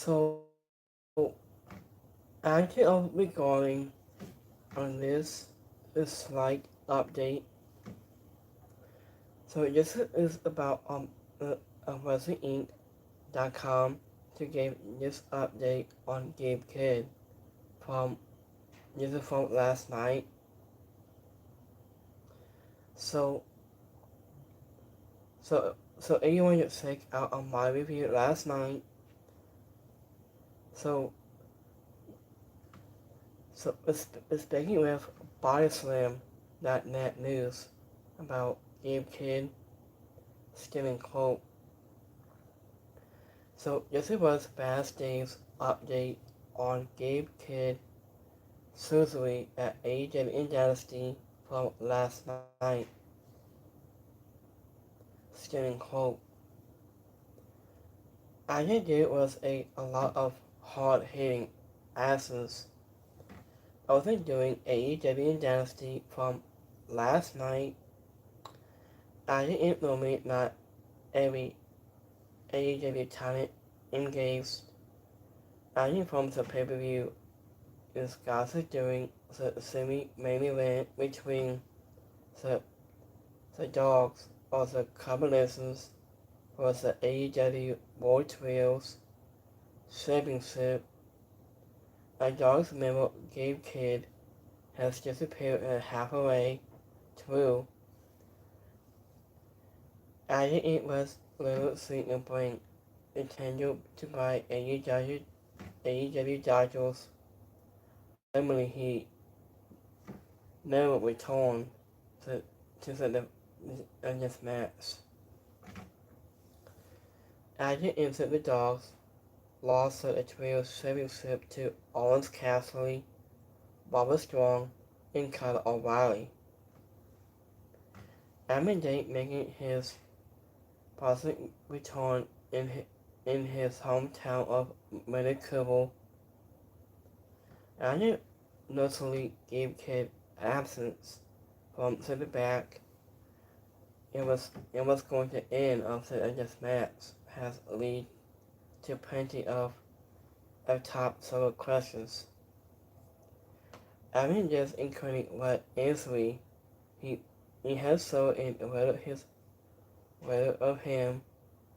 So, actually, I'll be going on this slight update. So this is about WrestlingInc.com to give this update on Gabe Kidd from this is from last night. So so anyone that check out on my review last night. So it's speaking with BodySlam.net news about Gabe Kidd stealing quote. So this was Backstage update on Gabe Kidd surgery at AEW Dynasty from last night. Stealing quote. I think there was a lot of hard hitting asses. I wasn't doing AEW Dynasty from last night. I didn't normally not every AEW talent engaged. I think from the pay-per-view is guys are doing the semi-main event between the the dogs or the combinations for the AEW World Trios Championship. A dogs member Gabe Kidd has disappeared halfway through. I think it was little Sweet and Brink intended to buy AEW titles. Ultimately, he never returned to, to this match. After into the dogs lost the trio championship to Owens Cassidy, Bobby Strong, and Kyle O'Reilly. Amidate making his positive return in his hometown of Vancouver. After notably Gabe Kidd absence from the back, it was going to end after this match has lead to plenty of top solo questions. Having just including what injury he has so in whether of him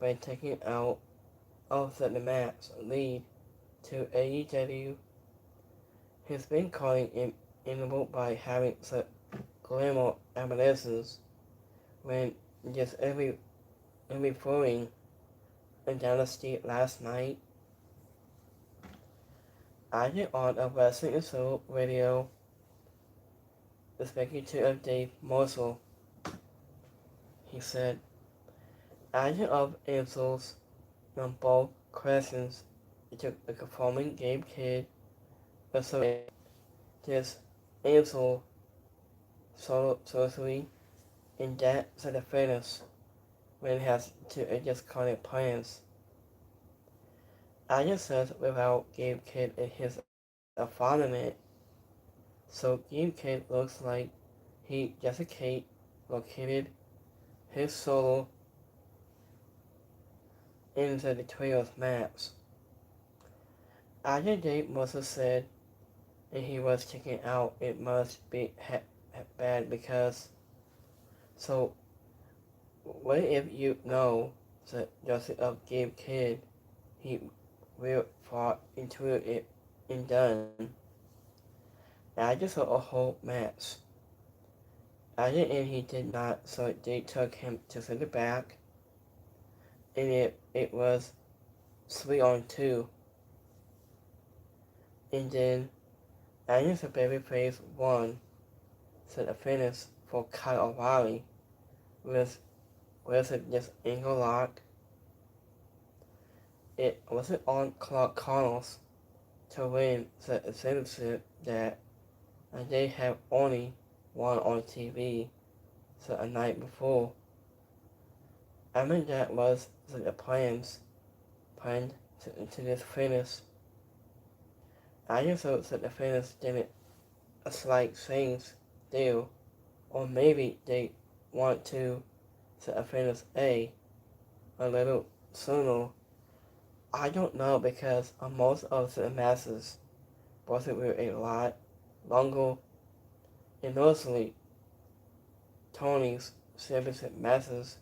by taking out of the match lead to AEW. He's been calling him inable by having the glamour adolescence when just every following a Dynasty last night. I did on a Wrestling Soul radio speaking to Dave Morsel. He said, "Agent of answers on both questions to the performing Gabe Kidd, also this answer surgery in that sort of fitness when it has to adjust current plans. I just said without Gabe Kidd in his environment, so Gabe Kidd looks like he Jessica located his solo into the trios match. After Dave Mercer said that he was checking out, it must be bad because. So, what if you know the justice of Gabe Kidd? He will fought into it and done. I just saw a whole match. At the end, he did not, so they took him to the back, and it was 3-on-2. And then, Agnes the Babyface won, so the finish for Kyle O'Reilly with this ankle lock. It wasn't on Clark Connors to win the championship that they have only won on TV so a night before. I mean that was the planned to this finish. I just thought that the finish didn't a slight change deal, or maybe they want to finish a little sooner. I don't know because most of the matches both were a lot longer, and mostly Tony's service matches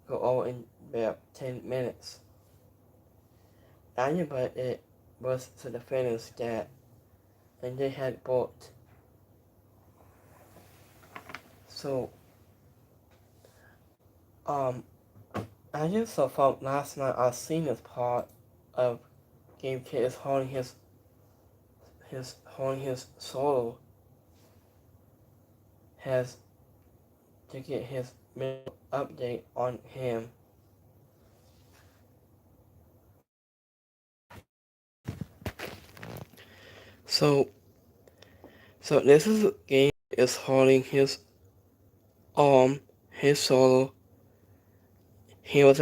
go over in about 10 minutes. But it was the defenders that, and they had both. So, I just saw from last night, I've seen this part of Gabe Kidd is holding his solo has to get his update on him. So this is Gabe is holding his his solo. He was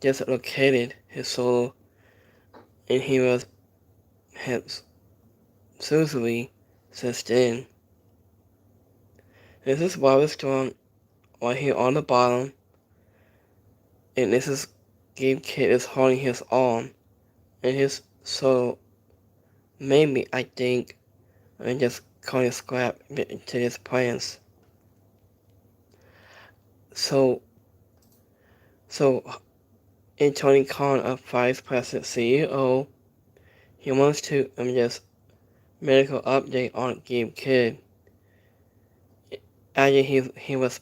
just located his solo, and he was has seriously since then. This is Bobby Strong right here on the bottom, and this is Gabe Kidd is holding his arm, and his solo. Maybe I think I just call it scrap to his plans. So in Tony Khan, a vice president CEO, he wants to just medical update on Gabe Kidd. After he was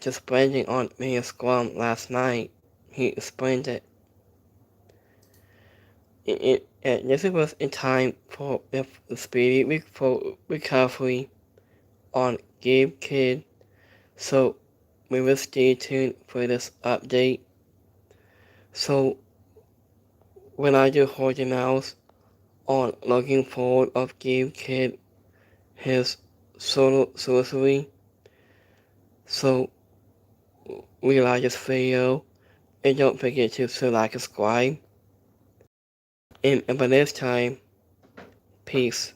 just branding on me a scrum last night, he explained that this was in time for the speedy recovery on Gabe Kidd. So we will stay tuned for this update. So when I do hold your mouse on looking forward of Gabe Kidd, his solo sorcery. So we like this video, and don't forget to like and subscribe. And by this time, peace.